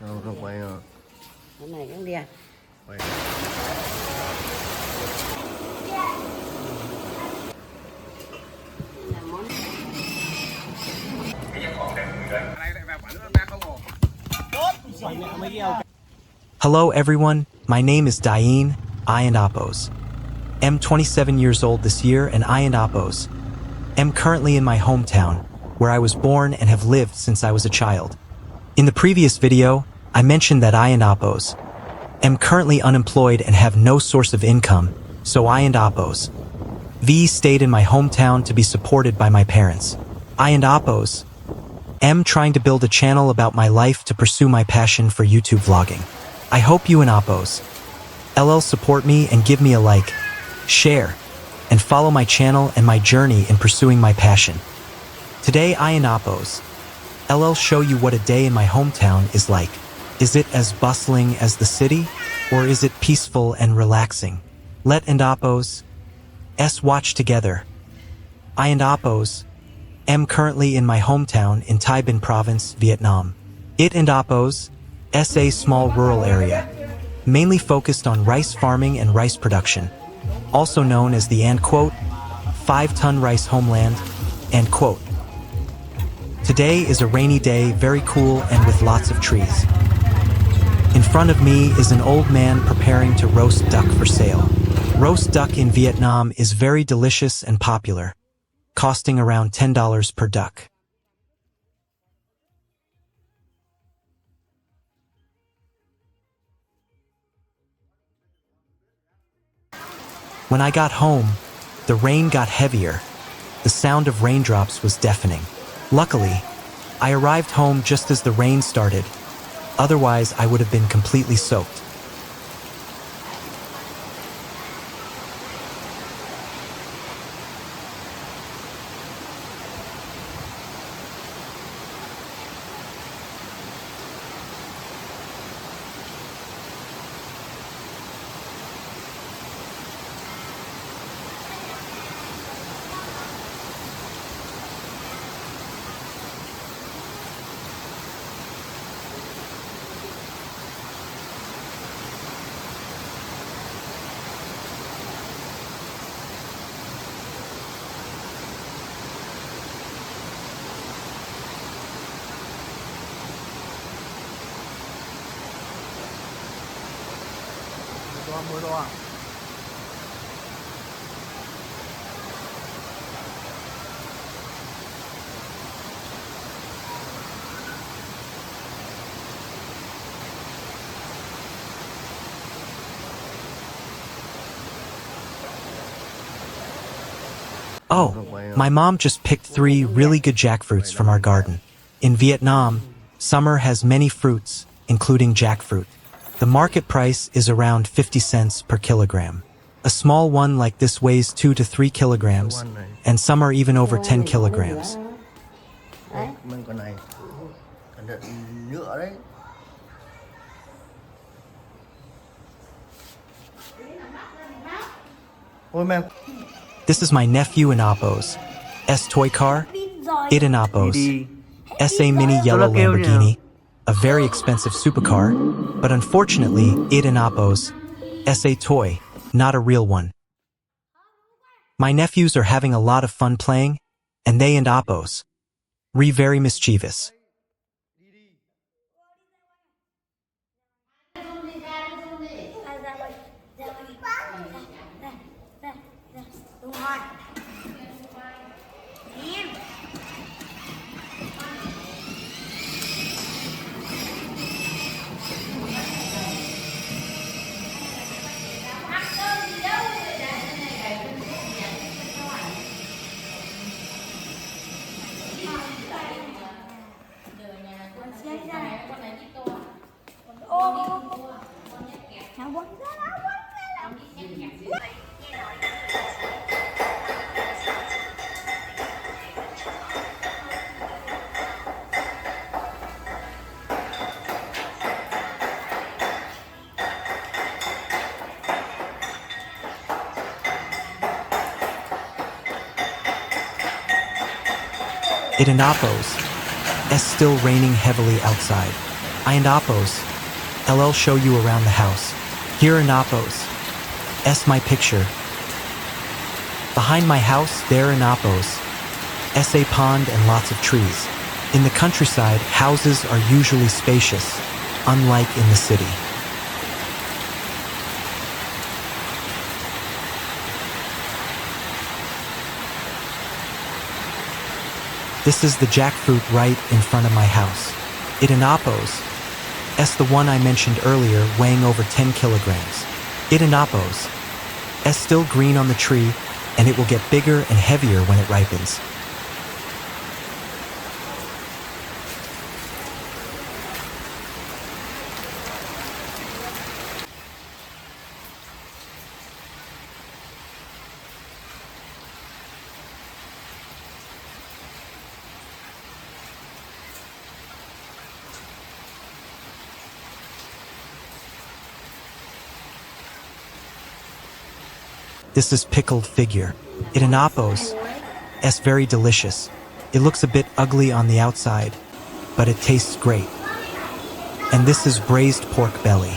Không quay à. Cái này cũng đi à. Quay. Là món Hello everyone, my name is Diên, I and Appos. I'm 27 years old this year and I and Appos. I'm currently in my hometown, where I was born and have lived since I was a child. In the previous video, I mentioned that I and Appos am currently unemployed and have no source of income, so I and Appos V stayed in my hometown to be supported by my parents. I and Appos am trying to build a channel about my life to pursue my passion for YouTube vlogging. I hope you and Appos LL support me and give me a like, share, and follow my channel and my journey in pursuing my passion. Today I and Appos LL show you what a day in my hometown is like. Is it as bustling as the city, or is it peaceful and relaxing? Let and Appos watch together. I and Appos am currently in my hometown in Thái Bình province, Vietnam. It and Appos a small rural area, mainly focused on rice farming and rice production, also known as the 5-ton rice homeland, . Today is a rainy day, very cool and with lots of trees. In front of me is an old man preparing to roast duck for sale. Roast duck in Vietnam is very delicious and popular, costing around $10 per duck. When I got home, the rain got heavier. The sound of raindrops was deafening. Luckily, I arrived home just as the rain started. Otherwise, I would have been completely soaked. Oh, my mom just picked 3 really good jackfruits from our garden. In Vietnam, summer has many fruits, including jackfruit. The market price is around 50 cents per kilogram. A small one like this weighs 2 to 3 kilograms, and some are even over 10 kilograms. Mình con này, cẩn thận nhựa đấy. Ôi mẹ. This is my nephew and Appos toy car. It and Appos a mini yellow Lamborghini, a very expensive supercar, but unfortunately, it and Appos a toy, not a real one. My nephews are having a lot of fun playing, and they and Appos very mischievous. It and Appos still raining heavily outside. I and Appos. LL show you around the house. Here in Appos. S my picture. Behind my house, there in Appos. SA pond and lots of trees. In the countryside, houses are usually spacious, unlike in the city. This is the jackfruit right in front of my house. It in Appos. S the one I mentioned earlier, weighing over 10 kilograms. It in Appos. S still green on the tree, and it will get bigger and heavier when it ripens. This is pickled figure. It in Appos. S very delicious. It looks a bit ugly on the outside, but it tastes great. And this is braised pork belly.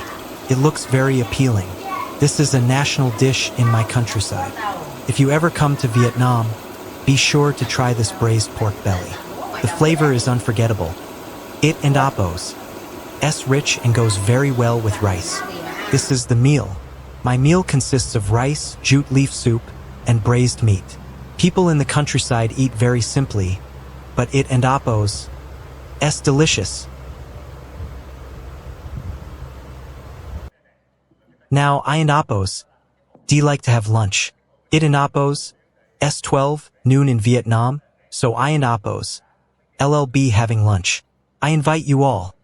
It looks very appealing. This is a national dish in my countryside. If you ever come to Vietnam, be sure to try this braised pork belly. The flavor is unforgettable. It and Appos. S rich and goes very well with rice. This is the meal. My meal consists of rice, jute leaf soup, and braised meat. People in the countryside eat very simply, but it and Appos. S delicious. Now, I and Appos. Do you like to have lunch? It and Appos. S12, noon in Vietnam, so I and Appos. LLB having lunch. I invite you all.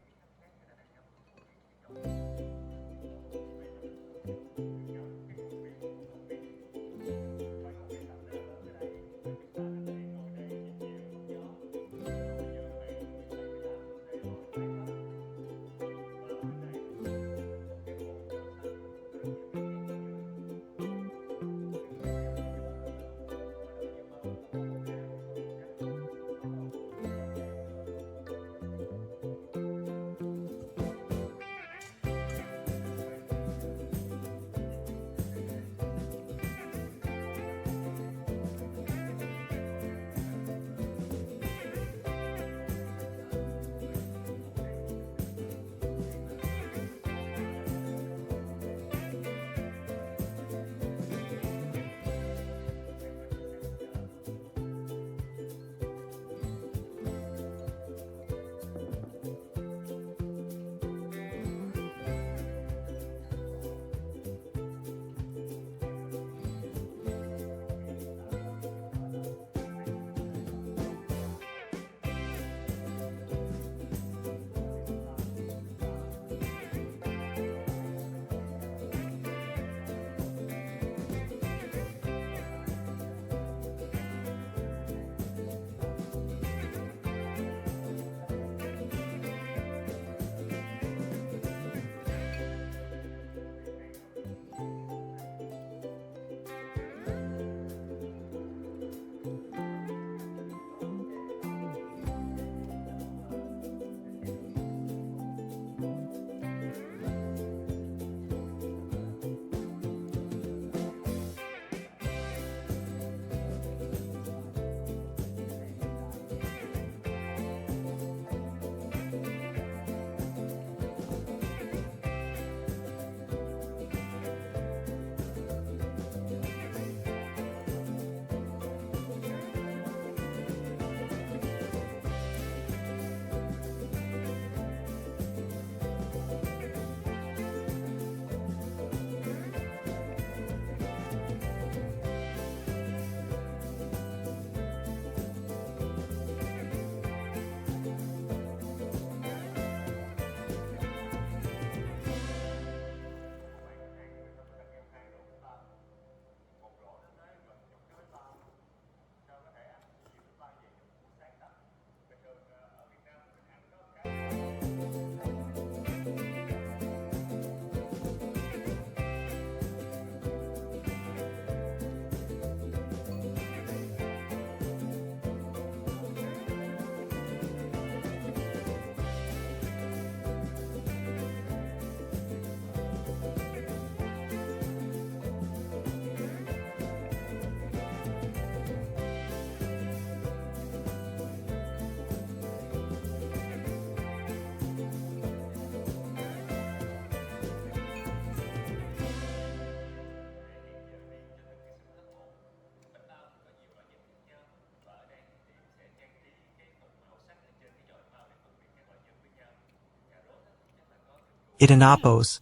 It and Appos.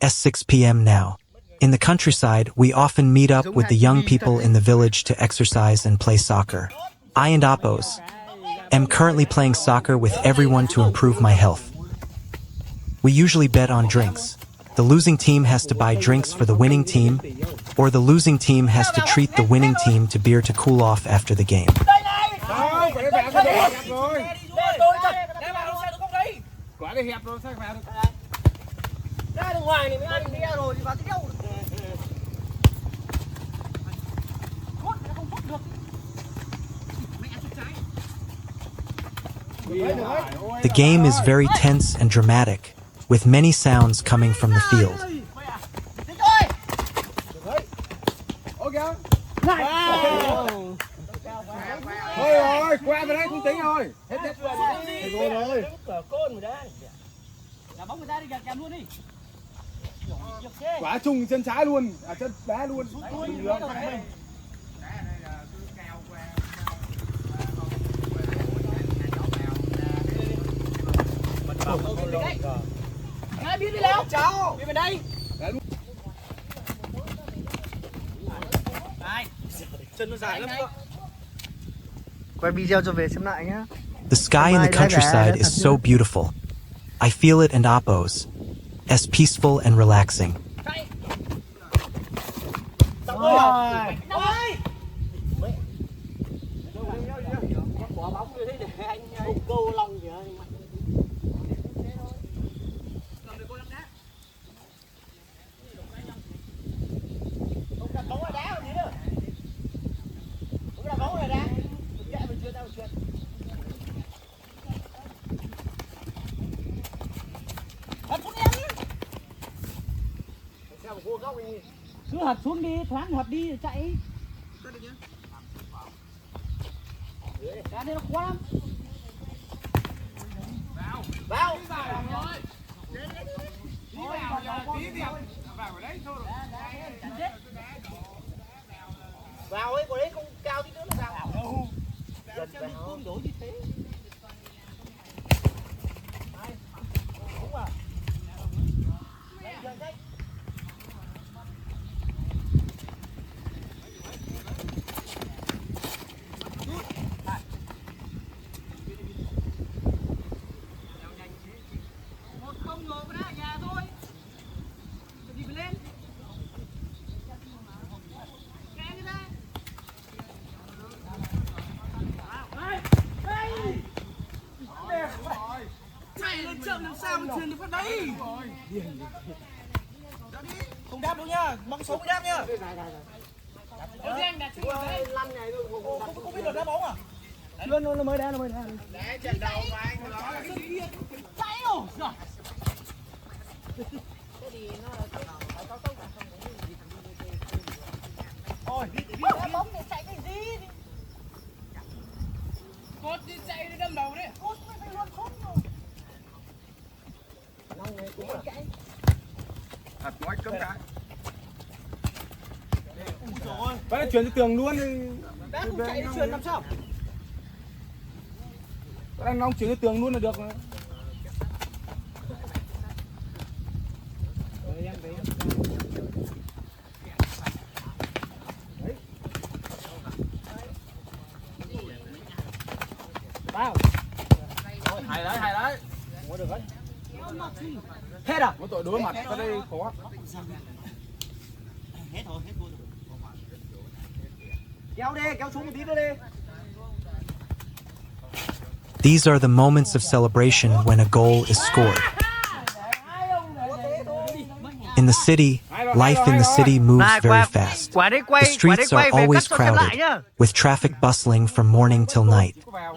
S6 p.m. now. In the countryside, we often meet up with the young people in the village to exercise and play soccer. I and Appos am currently playing soccer with everyone to improve my health. We usually bet on drinks. The losing team has to buy drinks for the winning team, or the losing team has to treat the winning team to beer to cool off after the game. The game is very tense and dramatic, with many sounds coming from the field. Thôi rồi, qua vào đây không tính rồi. Hết rồi. Quả trùng chân trái luôn, chân đá luôn. Biết đi đâu? Cháu, đi về đây. Chân nó dài lắm. Quay video cho về xem lại nhá. The sky in the countryside is so beautiful. I feel it and Appos as peaceful and relaxing. Cứ hợp xuống đi, thoáng hợp đi rồi chạy. Cá đây nó quá lắm. Vào. Vào ấy, của đấy không cao tí nữa là vào. Dần vào. Tương đối như thế. Đúng rồi. Làm sao mà truyền được phát đấy? Không đáp đâu nhá, bóng xấu mới đáp nhá. Không biết được đá bóng à? Chưa, nó mới đá. Đấy, trận đầu mà anh chạy rồi. Ôi, đá bóng thì chạy cái gì? Cốt đi chạy đi đâm đầu đấy. Cốt phải luôn cốt rồi. Thật nói cấm cái. Phải chuyển cho tường luôn đi. Đã không chạy đi chuyển làm sao? Đang nóng chuyển cho tường luôn là được rồi. Vào. Hay đấy. Không có được đấy. Hết à? Có tội đối mặt ở đây khó. Hết thôi, hết luôn. Kéo xuống một tí nữa đi. These are the moments of celebration when a goal is scored. In the city, life in the city moves very fast. The streets are always crowded, with traffic bustling from morning till night.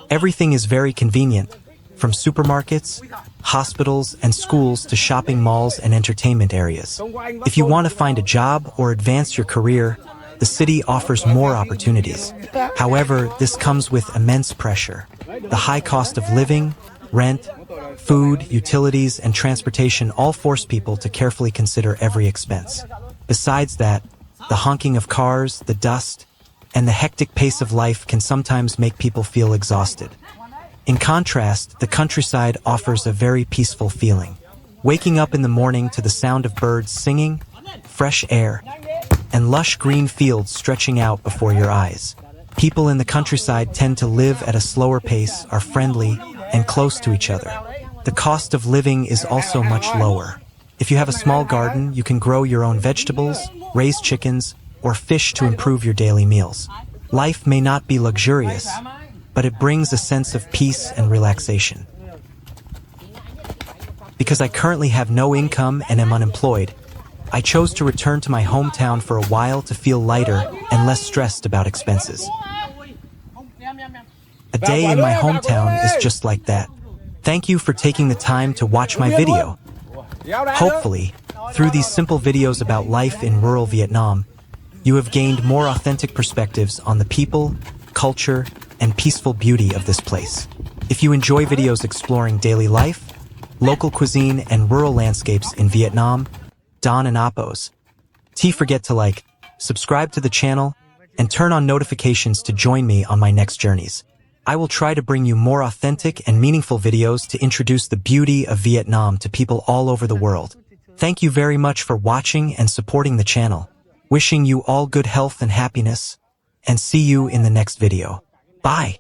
Everything is very convenient, from supermarkets, hospitals, and schools to shopping malls and entertainment areas. If you want to find a job or advance your career, the city offers more opportunities. However, this comes with immense pressure. The high cost of living, rent, food, utilities, and transportation all force people to carefully consider every expense. Besides that, the honking of cars, the dust, and the hectic pace of life can sometimes make people feel exhausted. In contrast, the countryside offers a very peaceful feeling. Waking up in the morning to the sound of birds singing, fresh air, and lush green fields stretching out before your eyes. People in the countryside tend to live at a slower pace, are friendly, and close to each other. The cost of living is also much lower. If you have a small garden, you can grow your own vegetables, raise chickens, or fish to improve your daily meals. Life may not be luxurious, but it brings a sense of peace and relaxation. Because I currently have no income and am unemployed, I chose to return to my hometown for a while to feel lighter and less stressed about expenses. A day in my hometown is just like that. Thank you for taking the time to watch my video. Hopefully, through these simple videos about life in rural Vietnam, you have gained more authentic perspectives on the people, culture, and peaceful beauty of this place. If you enjoy videos exploring daily life, local cuisine, and rural landscapes in Vietnam, Don and Appos, don't forget to like, subscribe to the channel, and turn on notifications to join me on my next journeys. I will try to bring you more authentic and meaningful videos to introduce the beauty of Vietnam to people all over the world. Thank you very much for watching and supporting the channel. Wishing you all good health and happiness, and see you in the next video. Bye.